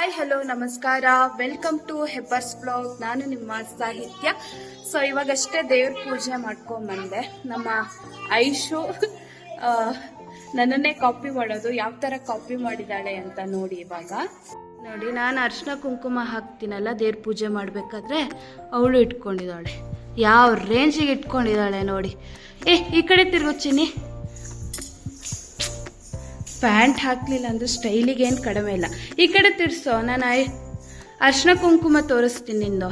Hi hello ನಮಸ್ಕಾರ, welcome to ಹೆಬ್ಬರ್ಸ್ blog. ನಾನು ನಿಮ್ಮ ಸಾಹಿತ್ಯ. ಸೊ ಇವಾಗಷ್ಟೇ ದೇವ್ರ ಪೂಜೆ ಮಾಡ್ಕೊಂಡ್ ಬಂದೆ. ನಮ್ಮ ಐಶು ನನ್ನನ್ನೇ ಕಾಪಿ ಮಾಡೋದು, ಯಾವ ತರ ಕಾಪಿ ಮಾಡಿದಾಳೆ ಅಂತ ನೋಡಿ. ಇವಾಗ ನೋಡಿ, ನಾನು ಅರ್ಶಿನ ಕುಂಕುಮ ಹಾಕ್ತೀನಲ್ಲ ದೇವ್ರ ಪೂಜೆ ಮಾಡ್ಬೇಕಾದ್ರೆ, ಅವಳು ಇಟ್ಕೊಂಡಿದ್ದಾಳೆ. ಯಾವ ರೇಂಜಿಗೆ ಇಟ್ಕೊಂಡಿದ್ದಾಳೆ ನೋಡಿ. ಈ ಕಡೆ ತಿರ್ಗೊಚ್ಚಿನಿ. ಪ್ಯಾಂಟ್ ಹಾಕ್ಲಿಲ್ಲ ಅಂದ್ರೆ ಸ್ಟೈಲಿಗೆ ಏನು ಕಡಿಮೆ ಇಲ್ಲ. ಈ ಕಡೆ ತಿರ್ಸೋ, ನಾನು ಅರ್ಶಿನ ಕುಂಕುಮ ತೋರಿಸ್ತೀನಿ ನಿಂದು.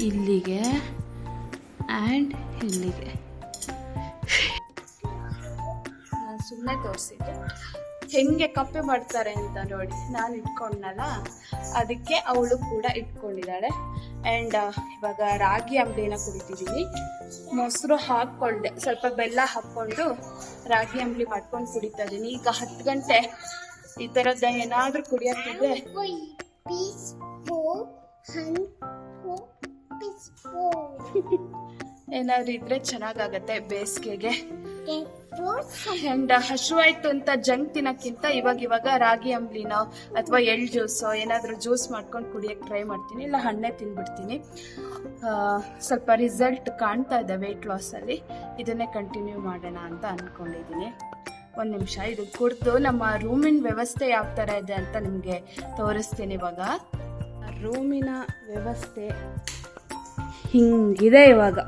ಇಲ್ಲಿಗೆ ಆ್ಯಂಡ್ ಇಲ್ಲಿಗೆ ನಾನು ಸುಮ್ಮನೆ ತೋರಿಸಿದ್ದೆ ಹೆಂಗೆ ಕಪ್ಪೆ ಮಾಡ್ತಾರೆ ಅಂತ ನೋಡಿ. ನಾನು ಇಟ್ಕೊಂಡನಲ್ಲ, ಅದಕ್ಕೆ ಅವಳು ಕೂಡ ಇಟ್ಕೊಂಡಿದ್ದಾಳೆ. ಆ್ಯಂಡ್ ಇವಾಗ ರಾಗಿ ಅಂಬಲಿನ ಕುಡಿತಿದ್ದೀನಿ. ಮೊಸರು ಹಾಕ್ಕೊಂಡೆ, ಸ್ವಲ್ಪ ಬೆಲ್ಲ ಹಾಕ್ಕೊಂಡು ರಾಗಿ ಅಂಬಲಿ ಮಾಡ್ಕೊಂಡು ಕುಡಿತಾ ಇದ್ದೀನಿ. ಈಗ 10 ಗಂಟೆ. ಈ ಥರದ್ದು ಏನಾದರೂ ಕುಡಿಯೋಕ್ಕಿದ್ರೆ ಏನಾದ್ರು ಇದ್ರೆ ಚೆನ್ನಾಗಾಗತ್ತೆ ಬೇಸಿಗೆಗೆ. ಅಂಡ್ ಹಶುವಾಯ್ತು ಅಂತ ಜಂಕ್ ತಿನ್ನಕ್ಕಿಂತ ಇವಾಗ ರಾಗಿ ಅಂಬ್ಲಿನೋ ಅಥವಾ ಎಳ್ ಜ್ಯೂಸೋ ಏನಾದರೂ ಜ್ಯೂಸ್ ಮಾಡ್ಕೊಂಡು ಕುಡಿಯಕ್ಕೆ ಟ್ರೈ ಮಾಡ್ತೀನಿ. ಇಲ್ಲ ಹಣ್ಣೆ ತಿನ್ಬಿಡ್ತೀನಿ. ಸ್ವಲ್ಪ ರಿಸಲ್ಟ್ ಕಾಣ್ತಾ ಇದೆ ವೆಯ್ಟ್ ಲಾಸಲ್ಲಿ. ಇದನ್ನೇ ಕಂಟಿನ್ಯೂ ಮಾಡೋಣ ಅಂತ ಅಂದ್ಕೊಂಡಿದ್ದೀನಿ. ಒಂದು ನಿಮಿಷ, ಇದು ಕುಡಿದು ನಮ್ಮ ರೂಮಿನ ವ್ಯವಸ್ಥೆ ಯಾವ ಥರ ಇದೆ ಅಂತ ನಿಮಗೆ ತೋರಿಸ್ತೀನಿ. ಇವಾಗ ರೂಮಿನ ವ್ಯವಸ್ಥೆ ಹಿಂಗಿದೆ. ಇವಾಗ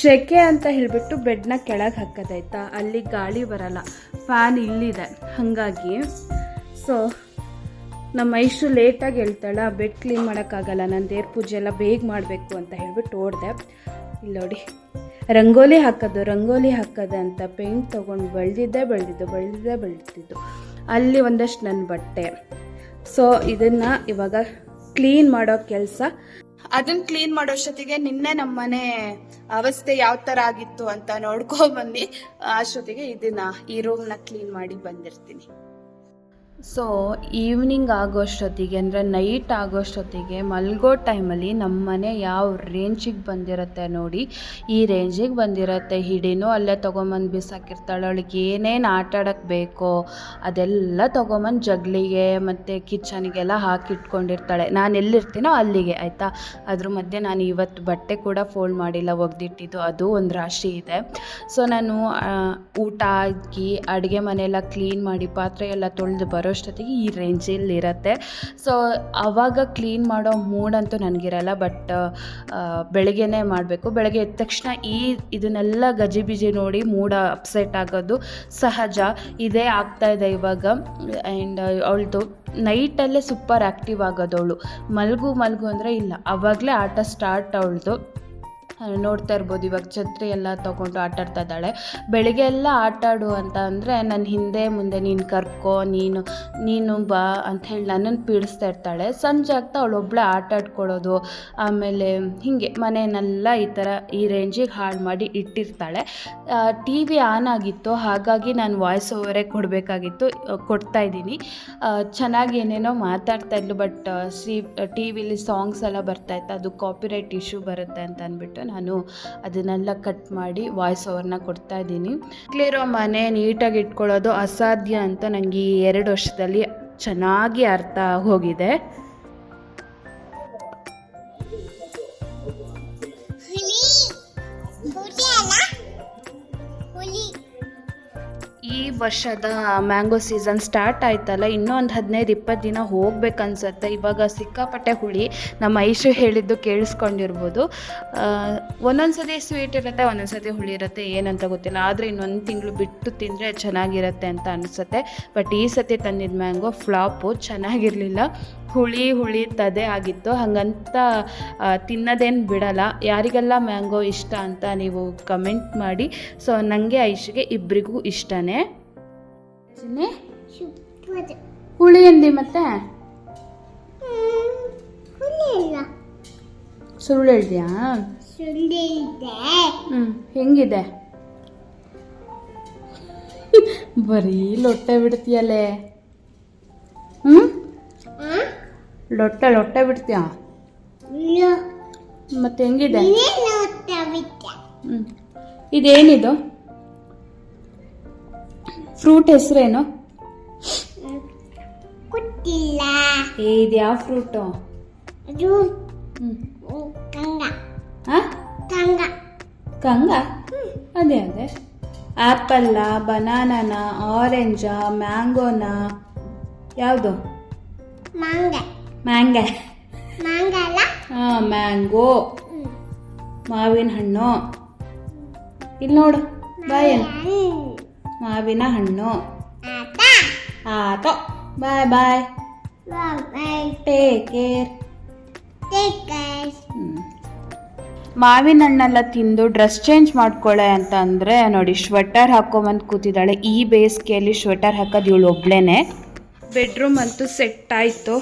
ಶೆಕೆ ಅಂತ ಹೇಳಿಬಿಟ್ಟು ಬೆಡ್ನ ಕೆಳಗೆ ಹಾಕೋದಾಯ್ತಾ, ಅಲ್ಲಿ ಗಾಳಿ ಬರಲ್ಲ, ಫ್ಯಾನ್ ಇಲ್ಲಿದೆ. ಹಾಗಾಗಿ ಸೊ ನಮ್ಮ ಐಶು ಲೇಟಾಗಿ ಹೇಳ್ತಾಳ, ಬೆಡ್ ಕ್ಲೀನ್ ಮಾಡೋಕ್ಕಾಗಲ್ಲ, ನಾನು ದೇವ್ರ ಪೂಜೆ ಎಲ್ಲ ಬೇಗ ಮಾಡಬೇಕು ಅಂತ ಹೇಳ್ಬಿಟ್ಟು ಓಡಿದೆ. ಇಲ್ಲಿ ನೋಡಿ, ರಂಗೋಲಿ ಹಾಕೋದು ಅಂತ ಪೇಂಟ್ ತೊಗೊಂಡು ಬೆಳೆದಿದ್ದು ಅಲ್ಲಿ ಒಂದಷ್ಟು ನನ್ನ ಬಟ್ಟೆ. ಸೊ ಇದನ್ನು ಇವಾಗ ಕ್ಲೀನ್ ಮಾಡೋ ಕೆಲಸ. ಅದನ್ನ ಕ್ಲೀನ್ ಮಾಡೋಷ್ಟೊತ್ತಿಗೆ ನಿನ್ನೆ ನಮ್ಮನೆ ಅವಸ್ಥೆ ಯಾವ ತರ ಆಗಿತ್ತು ಅಂತ ನೋಡ್ಕೊಂಡ್ಬಂದು ಅಷ್ಟೊತ್ತಿಗೆ ಈ ರೂಮ್ನ ಕ್ಲೀನ್ ಮಾಡಿ ಬಂದಿರ್ತೀನಿ. ಸೊ ಈವ್ನಿಂಗ್ ಆಗೋಷ್ಟೊತ್ತಿಗೆ ಅಂದರೆ ನೈಟ್ ಆಗೋಷ್ಟೊತ್ತಿಗೆ ಮಲ್ಗೋ ಟೈಮಲ್ಲಿ ನಮ್ಮ ಮನೆ ಯಾವ ರೇಂಜಿಗೆ ಬಂದಿರುತ್ತೆ ನೋಡಿ. ಈ ರೇಂಜಿಗೆ ಬಂದಿರುತ್ತೆ. ಹಿಡಿನೂ ಅಲ್ಲೇ ತೊಗೊಂಬಂದು ಬಿಸಾಕಿರ್ತಾಳೆ. ಅವಳಿಗೆ ಏನೇನು ಆಟ ಆಡೋಕ್ಕೆ ಬೇಕೋ ಅದೆಲ್ಲ ತೊಗೊಂಬಂದು ಜಗ್ಲಿಗೆ ಮತ್ತು ಕಿಚನ್ಗೆಲ್ಲ ಹಾಕಿಟ್ಕೊಂಡಿರ್ತಾಳೆ. ನಾನು ಎಲ್ಲಿರ್ತೀನೋ ಅಲ್ಲಿಗೆ, ಆಯಿತಾ. ಅದ್ರ ಮಧ್ಯೆ ನಾನು ಇವತ್ತು ಬಟ್ಟೆ ಕೂಡ ಫೋಲ್ಡ್ ಮಾಡಿಲ್ಲ, ಒಗೆದಿಟ್ಟಿದ್ದು, ಅದು ಒಂದು ರಾಶಿ ಇದೆ. ಸೊ ನಾನು ಊಟ ಆಗಿ ಅಡುಗೆ ಮನೆಯೆಲ್ಲ ಕ್ಲೀನ್ ಮಾಡಿ ಪಾತ್ರೆ ಎಲ್ಲ ತೊಳೆದು ಬರೋಷ್ಟೊತ್ತಿಗೆ ಈ ರೇಂಜಲ್ಲಿ ಇರುತ್ತೆ. ಸೊ ಆವಾಗ ಕ್ಲೀನ್ ಮಾಡೋ ಮೂಡಂತೂ ನನಗಿರಲ್ಲ. ಬಟ್ ಬೆಳಗ್ಗೆನೇ ಮಾಡಬೇಕು. ಬೆಳಗ್ಗೆ ಎದ್ದ ತಕ್ಷಣ ಇದನ್ನೆಲ್ಲ ಗಜಿಬಿಜಿ ನೋಡಿ ಮೂಡ ಅಪ್ಸೆಟ್ ಆಗೋದು ಸಹಜ. ಇದೇ ಆಗ್ತಾಯಿದೆ ಇವಾಗ. ಆ್ಯಂಡ್ ಅವಳದು ನೈಟಲ್ಲೇ ಸೂಪರ್ ಆ್ಯಕ್ಟಿವ್ ಆಗೋದು. ಅವಳು ಮಲ್ಗು ಅಂದರೆ ಇಲ್ಲ, ಆವಾಗಲೇ ಆಟ ಸ್ಟಾರ್ಟ್ ಅವಳದು. ನೋಡ್ತಾ ಇರ್ಬೋದು, ಇವಾಗ ಛತ್ರಿ ಎಲ್ಲ ತೊಗೊಂಡು ಆಟಾಡ್ತಾ ಇದ್ದಾಳೆ. ಬೆಳಿಗ್ಗೆ ಎಲ್ಲ ಆಟಾಡು ಅಂತ ಅಂದರೆ ನನ್ನ ಹಿಂದೆ ಮುಂದೆ ನೀನು ಕರ್ಕೋ, ನೀನು ಬಾ ಅಂಥೇಳಿ ನನ್ನನ್ನು ಪೀಡಿಸ್ತಾ ಇರ್ತಾಳೆ. ಸಂಜೆ ಆಗ್ತಾ ಅವಳೊಬ್ಬಳೆ ಆಟಾಡ್ಕೊಳ್ಳೋದು, ಆಮೇಲೆ ಹೀಗೆ ಮನೆಯನ್ನೆಲ್ಲ ಈ ರೇಂಜಿಗೆ ಹಾಳು ಮಾಡಿ ಇಟ್ಟಿರ್ತಾಳೆ. ಟಿ ವಿ ಆನ್ ಆಗಿತ್ತು, ಹಾಗಾಗಿ ನಾನು ವಾಯ್ಸ್ ಓವರೇ ಕೊಡಬೇಕಾಗಿತ್ತು, ಕೊಡ್ತಾಯಿದ್ದೀನಿ. ಚೆನ್ನಾಗಿ ಏನೇನೋ ಮಾತಾಡ್ತಾ ಇದ್ಲು. ಬಟ್ ಟಿ ವಿಲಿ ಸಾಂಗ್ಸ್ ಎಲ್ಲ ಬರ್ತಾಯಿತ್ತು, ಅದು ಕಾಪಿರೈಟ್ ಇಶ್ಯೂ ಬರುತ್ತೆ ಅಂತ ಅಂದ್ಬಿಟ್ಟು ನಾನು ಅದನ್ನೆಲ್ಲ ಕಟ್ ಮಾಡಿ ವಾಯ್ಸ್ ಓವರ್ನ ಕೊಡ್ತಾ ಇದ್ದೀನಿ. ಇರೋ ಮನೆ ನೀಟಾಗಿ ಇಟ್ಕೊಳ್ಳೋದು ಅಸಾಧ್ಯ ಅಂತ ನನಗೆ ಈ 2 ವರ್ಷದಲ್ಲಿ ಚೆನ್ನಾಗಿ ಅರ್ಥ ಹೋಗಿದೆ. ಈ ವರ್ಷದ ಮ್ಯಾಂಗೋ ಸೀಸನ್ ಸ್ಟಾರ್ಟ್ ಆಯ್ತಲ್ಲ, ಇನ್ನೂ ಒಂದು 15-20 ದಿನ ಹೋಗ್ಬೇಕನ್ಸುತ್ತೆ. ಇವಾಗ ಸಿಕ್ಕಾಪಟ್ಟೆ ಹುಳಿ. ನಮ್ಮ ಐಶು ಹೇಳಿದ್ದು ಕೇಳಿಸ್ಕೊಂಡಿರ್ಬೋದು. ಒಂದೊಂದು ಸತಿ ಸ್ವೀಟ್ ಇರುತ್ತೆ, ಒಂದೊಂದು ಸತಿ ಹುಳಿ ಇರುತ್ತೆ, ಏನಂತ ಗೊತ್ತಿಲ್ಲ. ಆದರೆ ಇನ್ನೊಂದು ತಿಂಗಳು ಬಿಟ್ಟು ತಿಂದರೆ ಚೆನ್ನಾಗಿರುತ್ತೆ ಅಂತ ಅನಿಸುತ್ತೆ. ಬಟ್ ಈ ಸತಿ ತಂದಿದ್ದ ಮ್ಯಾಂಗೋ ಫ್ಲಾಪು, ಚೆನ್ನಾಗಿರಲಿಲ್ಲ. ಹುಳಿ ತದೆ ಆಗಿತ್ತು. ಹಾಗಂತ ತಿನ್ನೋದೇನು ಬಿಡಲ್ಲ. ಯಾರಿಗೆಲ್ಲ ಮ್ಯಾಂಗೋ ಇಷ್ಟ ಅಂತ ನೀವು ಕಮೆಂಟ್ ಮಾಡಿ. ಸೊ ನನಗೆ ಐಶಿಗೆ ಇಬ್ಬರಿಗೂ ಇಷ್ಟನೇ. ಹುಳಿ ಎಂದಿ ಮತ್ತೆ ಸುಳ್ಳು ಹೇಳ್ದ್ಯಾ? ಹೆಂಗಿದೆ? ಬರೀ ಲೊಟ್ಟೆ ಬಿಡ್ತೀಯಲ್ಲೇ. ಲೊಟ್ಟೆ ಬಿಡ್ತೀಯಾ? ಮತ್ತೆ ಹೆಂಗಿದೆ? ಇದೇನಿದು? ಫ್ರೂಟ್ ಹೆಸರೇನು? ಗೊತ್ತಿಲ್ಲ. ಇದು ಯಾವ ಫ್ರೂಟು? ಅದು ಕಂಗ. ಕಂಗ. ಕಂಗ? ಅದೇ ಅದೇ. ಆ್ಯಪಲ್ಲ, ಬನಾನನ, ಆರೆಂಜಾ, ಮ್ಯಾಂಗೋನ? ಯಾವುದು? ಮಾಂಗ. ಮ್ಯಾಂಗ. ಮಾಂಗಲ್ಲ. ಹಾಂ, ಮ್ಯಾಂಗೋ. ಮಾವಿನ ಹಣ್ಣು. ಇಲ್ಲಿ ನೋಡು, ಬಾಯನ್ ಮಾವಿನ ಹಣ್ಣು. ಆತೋ. Bye bye. Take care. ಮಾವಿನ ಹಣ್ಣೆಲ್ಲ ತಿಂದು ಡ್ರೆಸ್ ಚೇಂಜ್ ಮಾಡ್ಕೊಳ್ಳೆ ಅಂತ ಅಂದರೆ ನೋಡಿ, ಶ್ವೆಟರ್ ಹಾಕೊಂಬಂದು ಕೂತಿದ್ದಾಳೆ. ಈ ಬೇಸಿಗೆಯಲ್ಲಿ ಶ್ವೆಟರ್ ಹಾಕೋದು ಇವಳು ಒಬ್ಳೇನೆ. ಬೆಡ್ರೂಮ್ ಅಂತೂ ಸೆಟ್ ಆಯಿತು.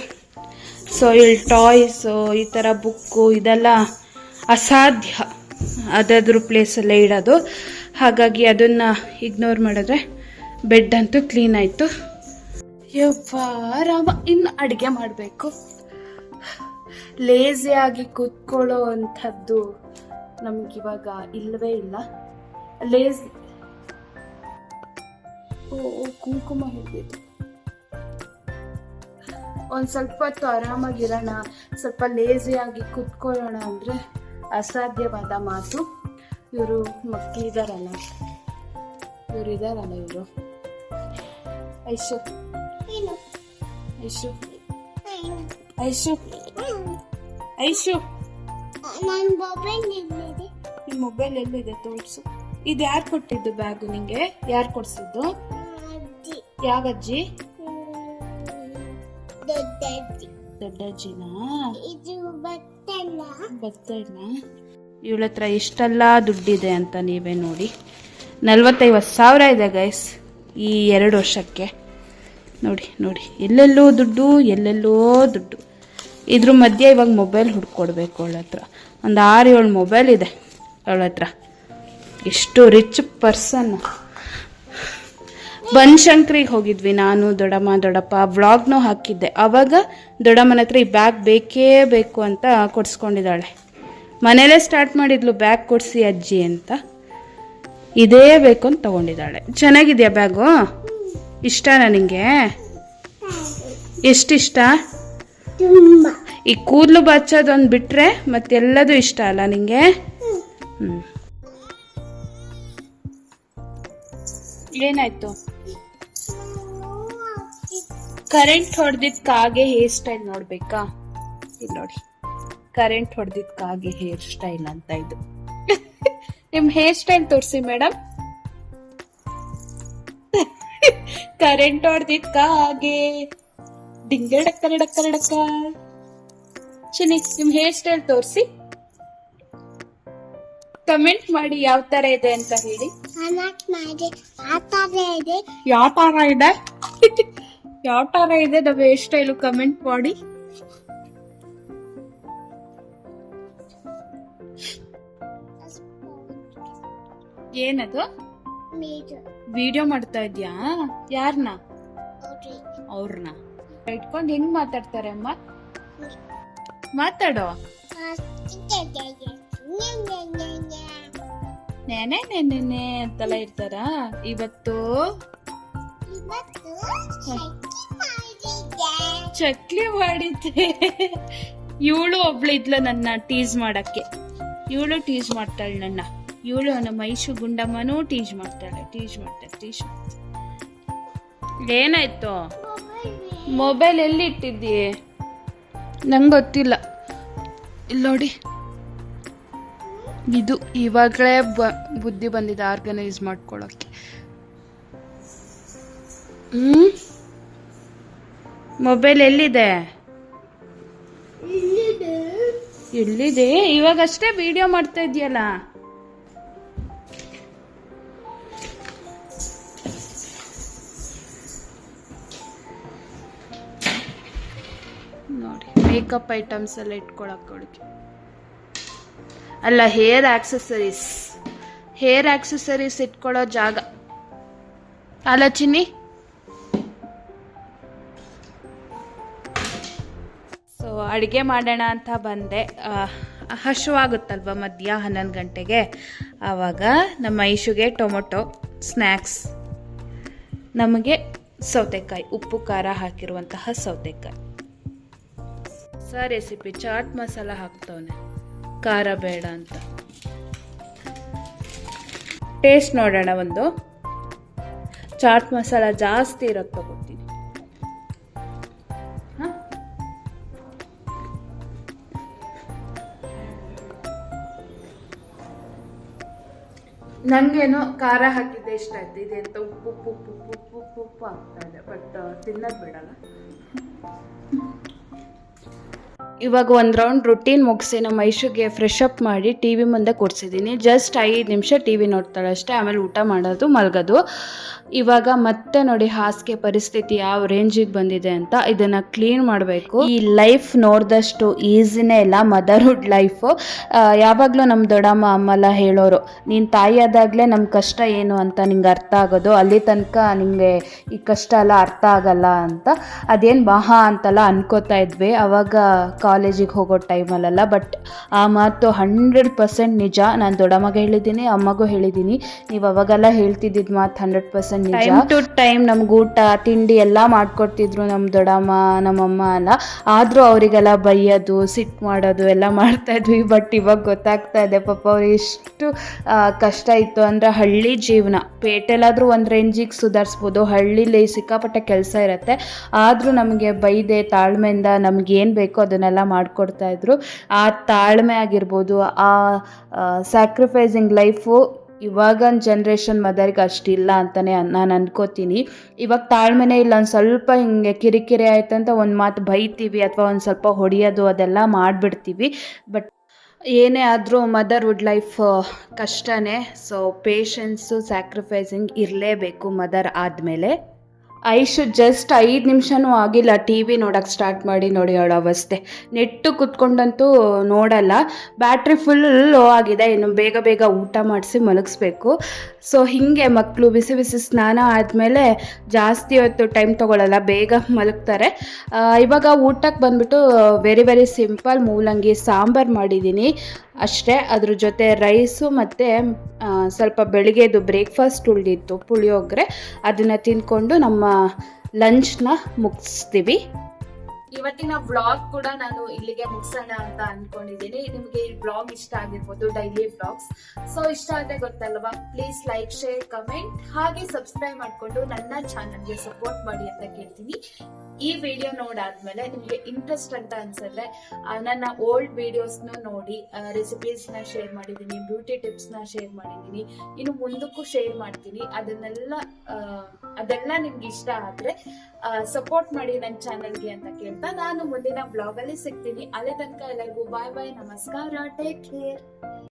ಸೊ ಇಲ್ಲಿ ಟಾಯ್ಸು, ಈ ಥರ ಬುಕ್ಕು ಇದೆಲ್ಲ ಅಸಾಧ್ಯ ಅದಾದ್ರೂ ಪ್ಲೇಸಲ್ಲೇ ಇಡೋದು. ಹಾಗಾಗಿ ಅದನ್ನು ಇಗ್ನೋರ್ ಮಾಡಿದ್ರೆ ಬೆಡ್ ಅಂತೂ ಕ್ಲೀನ್ ಆಯಿತು. ರಾಮ, ಇನ್ನು ಅಡುಗೆ ಮಾಡಬೇಕು. ಲೇಸಿಯಾಗಿ ಕೂತ್ಕೊಳ್ಳೋ ಅಂಥದ್ದು ನಮಗಿವಾಗ ಇಲ್ಲವೇ ಇಲ್ಲ. ಲೇಸಿ ಕುಂಕುಮ ಹಿಡಿದಿತ್ತು. ಒಂದು ಸ್ವಲ್ಪ ಹೊತ್ತು ಆರಾಮಾಗಿರೋಣ, ಸ್ವಲ್ಪ ಲೇಸಿಯಾಗಿ ಕೂತ್ಕೊಳ್ಳೋಣ ಅಂದರೆ ಅಸಾಧ್ಯವಾದ ಮಾತು. ಇವರು ಮಕ್ಕಳಿದಾರಲ್ಲ, ಇವರು ಐಶು ಐಶು ಐಶು ಐಶು, ನಿಮ್ಮ ಮೊಬೈಲ್ ಎಲ್ಲಿದೆ ತೋರಿಸು. ಇದು ಯಾರು ಕೊಟ್ಟಿದ್ದು ಬ್ಯಾಗು ನಿಂಗೆ? ಯಾರು ಕೊಡ್ಸಿದ್ದು? ಯಾವ ಅಜ್ಜಿ? ದೊಡ್ಡಜ್ಜಿನಾ? ಬರ್ತಲ್ಲ. ಇವಳ ಹತ್ರ ಇಷ್ಟೆಲ್ಲ ದುಡ್ಡಿದೆ ಅಂತ ನೀವೇ ನೋಡಿ. 45,000 ಇದೆ ಗೈಸ್ ಈ 2 ವರ್ಷಕ್ಕೆ. ನೋಡಿ ನೋಡಿ, ಎಲ್ಲೆಲ್ಲೋ ದುಡ್ಡು, ಎಲ್ಲೆಲ್ಲೋ ದುಡ್ಡು. ಇದ್ರ ಮಧ್ಯೆ ಇವಾಗ ಮೊಬೈಲ್ ಹುಡ್ಕೊಡ್ಬೇಕು ಅವಳ ಹತ್ರ. ಒಂದು 6-7 ಮೊಬೈಲ್ ಇದೆ ಅವಳ ಹತ್ರ. ಎಷ್ಟು ರಿಚ್ ಪರ್ಸನ್. ಬನಶಂಕರಿಗೆ ಹೋಗಿದ್ವಿ ನಾನು, ದೊಡ್ಡಪ್ಪ. ವ್ಲಾಗ್ನೂ ಹಾಕಿದ್ದೆ. ಆವಾಗ ದೊಡ್ಡಮ್ಮನ ಹತ್ರ ಈ ಬ್ಯಾಗ್ ಬೇಕೇ ಬೇಕು ಅಂತ ಕೊಡಿಸ್ಕೊಂಡಿದ್ದಾಳೆ. ಮನೇಲೇ ಸ್ಟಾರ್ಟ್ ಮಾಡಿದ್ಲು ಬ್ಯಾಗ್ ಕೊಡಿಸಿ ಅಜ್ಜಿ ಅಂತ. ಇದೇ ಬೇಕು ಅಂತ ತಗೊಂಡಿದ್ದಾಳೆ. ಚೆನ್ನಾಗಿದೆಯಾ ಬ್ಯಾಗು? ಇಷ್ಟನಾ ನಿಂಗೆ? ಎಷ್ಟಿಷ್ಟ? ಈ ಕೂದಲು ಬಚ್ಚೋದೊಂದು ಬಿಟ್ರೆ ಮತ್ತೆಲ್ಲದೂ ಇಷ್ಟ ಅಲ್ಲ ನಿಂಗೆ? ಏನಾಯ್ತು? ಕರೆಂಟ್ ಹೊಡೆದಿದ್ದಕ್ಕಾಗೆ ಹೇರ್ ಸ್ಟೈಲ್ ನೋಡ್ಬೇಕಾ? ಇಲ್ಲಿ ನೋಡಿ, ಕರೆಂಟ್ ಹೊಡೆದಿದ್ದಕ್ಕಾಗೆ ಹೇರ್ ಸ್ಟೈಲ್ ಅಂತ ಇದು. ನಿಮ್ ಹೇರ್ ಸ್ಟೈಲ್ ತೋರಿಸಿ ಮೇಡಮ್. ಕರೆಂಟ್ ಹೊಡೆದಿದ್ದಕ್ಕಾಗೆ ಡಿಂಗಡಕ್ಕ. ಚಿನ್ನಿ, ನಿಮ್ ಹೇರ್ ಸ್ಟೈಲ್ ತೋರಿಸಿ. ಕಮೆಂಟ್ ಮಾಡಿ ಯಾವ ತರ ಇದೆ ಅಂತ ಹೇಳಿ. ಯಾವ ತರ ಇದೆ ನಮ್ಮ ಹೇರ್ ಸ್ಟೈಲು ಕಮೆಂಟ್ ಮಾಡಿ. ಏನದು? ವಿಡಿಯೋ ಮಾಡ್ತಾ ಇದ್ಯಾ? ಯಾರನ್ನ? ಅವ್ರನ್ನ ಇಟ್ಕೊಂಡು ಹೆಂಗ್ ಮಾತಾಡ್ತಾರೆ ಅಮ್ಮ? ಮಾತಾಡೋ. ನೆನೆ ನೆನೆ ಅಂತೆಲ್ಲ ಇರ್ತಾರ. ಇವತ್ತು ಚಕ್ಲಿ ಮಾಡಿದ್ದೆ. ಇವಳು ಒಬ್ಳು ಇದ್ಲು ನನ್ನ ಟೀಸ್ ಮಾಡಕ್ಕೆ. ಇವಳು ಟೀಸ್ ಮಾಡ್ತಾಳೆ ನನ್ನ. ಇವಳು ನಮ್ಮ ಐಶು ಗುಂಡಮ್ಮನೂ ಟೀಸ್ ಮಾಡ್ತಾಳೆ. ಏನಾಯ್ತು? ಮೊಬೈಲ್ ಎಲ್ಲಿ ಇಟ್ಟಿದ್ದೀ? ನಂಗೆ ಗೊತ್ತಿಲ್ಲ. ಇಲ್ಲಿ ನೋಡಿ, ಇದು ಇವಾಗಲೇ ಬುದ್ಧಿ ಬಂದಿದೆ ಆರ್ಗನೈಸ್ ಮಾಡ್ಕೊಳ್ಳೋಕ್ಕೆ. ಮೊಬೈಲ್ ಎಲ್ಲಿದೆ? ಇವಾಗಷ್ಟೇ ವಿಡಿಯೋ ಮಾಡ್ತಾ ಇದೆಯಲ್ಲ. ನೋಡಿ, ಮೇಕಪ್ ಐಟಮ್ಸ್ ಎಲ್ಲ ಇಟ್ಕೊಳಕ್ಕೆ ಅವಳಿಗೆ. ಅಲ್ಲ, ಹೇರ್ ಆಕ್ಸೆಸರೀಸ್ ಇಟ್ಕೊಳ್ಳೋ ಜಾಗ ಅಲ್ಲ ಚಿನ್ನಿ. ಸೊ ಅಡುಗೆ ಮಾಡೋಣ ಅಂತ ಬಂದೆ. ಹಸುವಾಗುತ್ತಲ್ವ ಮಧ್ಯ 11 ಗಂಟೆಗೆ. ಆವಾಗ ನಮ್ಮ ಐಶುಗೆ ಟೊಮೊಟೊ ಸ್ನ್ಯಾಕ್ಸ್, ನಮಗೆ ಸೌತೆಕಾಯಿ, ಉಪ್ಪು ಖಾರ ಹಾಕಿರುವಂತಹ ಸೌತೆಕಾಯಿ. ರೆಸಿಪಿ ಚಾಟ್ ಮಸಾಲ ಹಾಕ್ತವನೆ, ಖಾರ ಬೇಡ ಅಂತ. ಟೇಸ್ಟ್ ನೋಡೋಣ. ಒಂದು ಚಾಟ್ ಮಸಾಲ ಜಾಸ್ತಿ ಇರೋದು ತಗೋತೀನಿ. ನಂಗೇನೋ ಖಾರ ಹಾಕಿದ್ದೆ ಇಷ್ಟ ಆಯ್ತು. ಇದೆಂತ ಉಪ್ಪು ಉಪ್ಪು ಉಪ್ಪು ಉಪ್ಪು ಉಪ್ಪು ಉಪ್ಪು ಆಗ್ತಾ ಇದೆ, ಬಟ್ ತಿನ್ನೋದು ಬಿಡಲ್ಲ. ಇವಾಗ ಒಂದು ರೌಂಡ್ ರುಟೀನ್ ಮುಗಿಸಿ ನಮ್ಮ ಐಶುಗೆ ಫ್ರೆಶ್ ಅಪ್ ಮಾಡಿ ಟಿ ವಿ ಮುಂದೆ ಕೂರಿಸಿದ್ದೀನಿ. ಜಸ್ಟ್ 5 ನಿಮಿಷ ಟಿ ವಿ ನೋಡ್ತಾಳೆ ಅಷ್ಟೇ, ಆಮೇಲೆ ಊಟ ಮಾಡೋದು, ಮಲಗೋದು. ಇವಾಗ ಮತ್ತೆ ನೋಡಿ ಹಾಸಿಗೆ ಪರಿಸ್ಥಿತಿ ಯಾವ ರೇಂಜಿಗೆ ಬಂದಿದೆ ಅಂತ. ಇದನ್ನು ಕ್ಲೀನ್ ಮಾಡಬೇಕು. ಈ ಲೈಫ್ ನೋಡಿದಷ್ಟು ಈಸಿನೇ ಇಲ್ಲ, ಮದರ್ಹುಡ್ ಲೈಫು. ಯಾವಾಗಲೂ ನಮ್ಮ ದೊಡ್ಡಮ್ಮ ಅಮ್ಮೆಲ್ಲ ಹೇಳೋರು, ನೀನು ತಾಯಿಯಾದಾಗಲೇ ನಮ್ಮ ಕಷ್ಟ ಏನು ಅಂತ ನಿಂಗೆ ಅರ್ಥ ಆಗೋದು, ಅಲ್ಲಿ ತನಕ ನಿಮಗೆ ಈ ಕಷ್ಟ ಎಲ್ಲ ಅರ್ಥ ಆಗಲ್ಲ ಅಂತ. ಅದೇನು ಮಹಾ ಅಂತೆಲ್ಲ ಅನ್ಕೋತಾ ಇದ್ವಿ ಅವಾಗ ಕಾಲೇಜಿಗೆ ಹೋಗೋ ಟೈಮಲ್ಲೆಲ್ಲ. ಬಟ್ ಆ ಮಾತು 100% ನಿಜ. ನಾನು ದೊಡ್ಡಮ್ಮಗೆ ಹೇಳಿದ್ದೀನಿ, ಅಮ್ಮಗೂ ಹೇಳಿದ್ದೀನಿ. ನೀವು ಅವಾಗೆಲ್ಲ ಹೇಳ್ತಿದ್ದಿದ್ದು ಮಾತು 100% ನಿಜ. ಟೈಮ್ ಟು ಟೈಮ್ ನಮ್ಗೆ ಊಟ ತಿಂಡಿ ಎಲ್ಲ ಮಾಡಿಕೊಡ್ತಿದ್ರು ನಮ್ಮ ದೊಡ್ಡಮ್ಮ ನಮ್ಮಮ್ಮ ಎಲ್ಲ. ಆದರೂ ಅವರಿಗೆಲ್ಲ ಬೈಯೋದು, ಸಿಟ್ಟು ಮಾಡೋದು ಎಲ್ಲ ಮಾಡ್ತಾಯಿದ್ವಿ. ಬಟ್ ಇವಾಗ ಗೊತ್ತಾಗ್ತಾ ಇದೆ ಪಾಪ ಅವ್ರು ಎಷ್ಟು ಕಷ್ಟ ಇತ್ತು ಅಂದರೆ. ಹಳ್ಳಿ ಜೀವನ, ಪೇಟೆಲಾದರೂ ಒಂದು ರೇಂಜಿಗೆ ಸುಧಾರಿಸ್ಬೋದು, ಹಳ್ಳಿಲಿ ಸಿಕ್ಕಾಪಟ್ಟೆ ಕೆಲಸ ಇರುತ್ತೆ. ಆದರೂ ನಮಗೆ ಬೈದೆ ತಾಳ್ಮೆಯಿಂದ ನಮಗೇನು ಬೇಕೋ ಅದನ್ನೆಲ್ಲ ಮಾಡಿಕೊಡ್ತಾಯಿದ್ರು. ಆ ತಾಳ್ಮೆ ಆಗಿರ್ಬೋದು, ಆ ಸ್ಯಾಕ್ರಿಫೈಸಿಂಗ್ ಲೈಫು ಇವಾಗಿನ ಜನ್ರೇಷನ್ ಮದರ್ಗೆ ಅಷ್ಟಿಲ್ಲ ಅಂತಲೇ ನಾನು ಅನ್ಕೋತೀನಿ. ಇವಾಗ ತಾಳ್ಮೆನೇ ಇಲ್ಲ. ಒಂದು ಸ್ವಲ್ಪ ಹಿಂಗೆ ಕಿರಿಕಿರಿ ಆಯ್ತಂತ ಒಂದು ಮಾತು ಬೈತೀವಿ ಅಥವಾ ಒಂದು ಸ್ವಲ್ಪ ಹೊಡೆಯೋದು ಅದೆಲ್ಲ ಮಾಡಿಬಿಡ್ತೀವಿ. ಬಟ್ ಏನೇ ಆದರೂ ಮದರ್ಹುಡ್ ಲೈಫ್ ಕಷ್ಟನೇ. ಸೊ ಪೇಷನ್ಸು ಸ್ಯಾಕ್ರಿಫೈಸಿಂಗ್ ಇರಲೇಬೇಕು ಮದರ್ ಆದಮೇಲೆ. ಐಶು ಜಸ್ಟ್ 5 ನಿಮಿಷನೂ ಆಗಿಲ್ಲ ಟಿ ವಿ ನೋಡೋಕ್ಕೆ ಸ್ಟಾರ್ಟ್ ಮಾಡಿ. ನೋಡಿ ಅವಳ ಅವಸ್ಥೆ. ನೆಟ್ಟು ಕುತ್ಕೊಂಡಂತೂ ನೋಡಲ್ಲ. ಬ್ಯಾಟ್ರಿ ಫುಲ್ ಲೋ ಆಗಿದೆ. ಇನ್ನು ಬೇಗ ಬೇಗ ಊಟ ಮಾಡಿಸಿ ಮಲಗಿಸ್ಬೇಕು. ಸೊ ಹೀಗೆ ಮಕ್ಕಳು ಬಿಸಿ ಬಿಸಿ ಸ್ನಾನ ಆದಮೇಲೆ ಜಾಸ್ತಿ ಹೊತ್ತು ಟೈಮ್ ತೊಗೊಳ್ಳಲ್ಲ, ಬೇಗ ಮಲಗ್ತಾರೆ. ಇವಾಗ ಊಟಕ್ಕೆ ಬಂದುಬಿಟ್ಟು ವೆರಿ ಸಿಂಪಲ್ ಮೂಲಂಗಿ ಸಾಂಬಾರು ಮಾಡಿದ್ದೀನಿ ಅಷ್ಟೇ. ಅದ್ರ ಜೊತೆ ರೈಸು ಮತ್ತು ಸ್ವಲ್ಪ ಬೆಳಿಗ್ಗೆದು ಬ್ರೇಕ್ಫಾಸ್ಟ್ ಉಳಿದಿತ್ತು ಪುಳಿಯೋಗರೆ, ಅದನ್ನು ತಿಂದ್ಕೊಂಡು ನಮ್ಮ ಲಂಚ್ನ ಮುಗಿಸ್ತೀವಿ. ಇವತ್ತಿನ ವ್ಲಾಗ್ ಕೂಡ ನಾನು ಇಲ್ಲಿಗೆ ಮುಗಿಸೋಣ ಅಂತ ಅನ್ಕೊಂಡಿದ್ದೀನಿ. ನಿಮಗೆ ಈ ವ್ಲಾಗ್ ಇಷ್ಟ ಆಗಿರ್ಬೋದು, ಡೈಲಿ ವ್ಲಾಗ್ಸ್. ಸೊ ಇಷ್ಟ ಆದರೆ ಗೊತ್ತಲ್ವಾ, ಪ್ಲೀಸ್ ಲೈಕ್, ಶೇರ್, ಕಮೆಂಟ್, ಹಾಗೆ ಸಬ್ಸ್ಕ್ರೈಬ್ ಮಾಡಿಕೊಂಡು ನನ್ನ ಚಾನಲ್ಗೆ ಸಪೋರ್ಟ್ ಮಾಡಿ ಅಂತ ಕೇಳ್ತೀನಿ. ಈ ವಿಡಿಯೋ ನೋಡಾದ್ಮೇಲೆ ನಿಮಗೆ ಇಂಟ್ರೆಸ್ಟ್ ಅಂತ ಅನ್ಸಿದ್ರೆ ನನ್ನ ಓಲ್ಡ್ ವಿಡಿಯೋಸ್ನ ನೋಡಿ. ರೆಸಿಪೀಸ್ನ ಶೇರ್ ಮಾಡಿದ್ದೀನಿ, ಬ್ಯೂಟಿ ಟಿಪ್ಸ್ನ ಶೇರ್ ಮಾಡಿದ್ದೀನಿ, ಇನ್ನು ಮುಂದಕ್ಕೂ ಶೇರ್ ಮಾಡ್ತೀನಿ. ಅದೆಲ್ಲ ನಿಮ್ಗೆ ಇಷ್ಟ ಆದರೆ ಸಪೋರ್ಟ್ ಮಾಡಿ ನನ್ನ ಚಾನಲ್ಗೆ ಅಂತ ಕೇಳ್ತಾ ನಾನು ಮುಂದಿನ ಬ್ಲಾಗ್ ಅಲ್ಲಿ ಸಿಗ್ತೀನಿ. ಅಲ್ಲಿ ತನಕ ಎಲ್ಲರಿಗೂ ಬಾಯ್ ಬಾಯ್, ನಮಸ್ಕಾರ, ಟೇಕ್ ಕೇರ್.